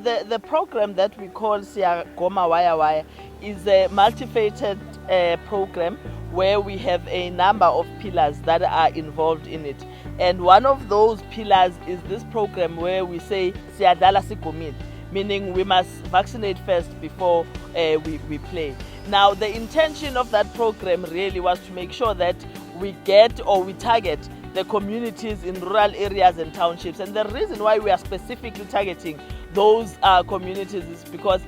the program that we call Sgomile is a multifaceted program where we have a number of pillars that are involved in it. And one of those pillars is this program where we say Sdlala Sgomile, meaning we must vaccinate first before we play. Now, the intention of that program really was to make sure that we get or we target the communities in rural areas and townships. And the reason why we are specifically targeting those communities is because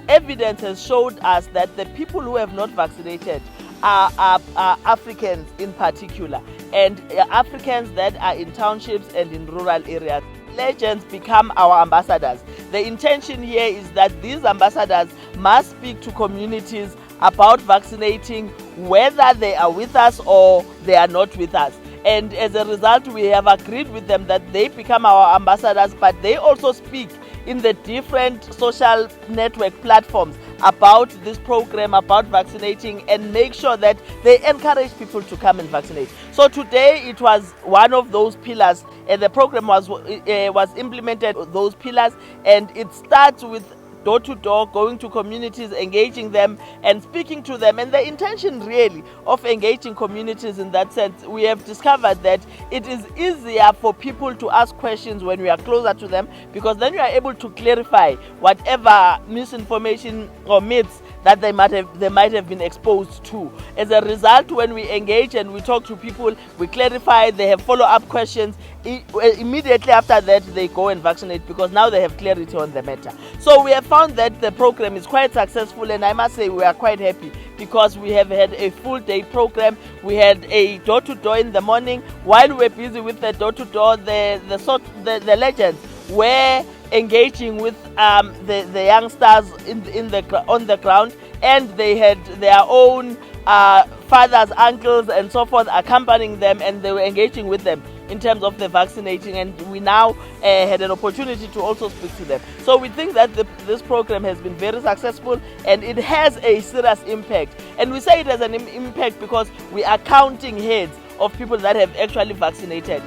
evidence has showed us that the people who have not vaccinated are Africans in particular, and Africans that are in townships and in rural areas. Legends become our ambassadors. The intention here is that these ambassadors must speak to communities about vaccinating, whether they are with us or they are not with us. And as a result, we have agreed with them that they become our ambassadors, but they also speak in the different social network platforms about this program, about vaccinating, and make sure that they encourage people to come and vaccinate. So today it was one of those pillars, and the program was implemented those pillars, and it starts with door to door, going to communities, engaging them and speaking to them. And the intention really of engaging communities in that sense, we have discovered that it is easier for people to ask questions when we are closer to them, because then we are able to clarify whatever misinformation or myths that they might have been exposed to. As a result, when we engage and we talk to people, we clarify, they have follow-up questions. Immediately after that, they go and vaccinate, because now they have clarity on the matter. So we have found that the program is quite successful, and I must say we are quite happy because we have had a full day program. We had a door-to-door in the morning. While we were busy with the door-to-door, the legends were engaging with the youngsters on the ground, and they had their own fathers, uncles and so forth accompanying them, and they were engaging with them in terms of the vaccinating, and we now had an opportunity to also speak to them. So we think that this program has been very successful, and it has a serious impact. And we say it has an impact because we are counting heads of people that have actually vaccinated.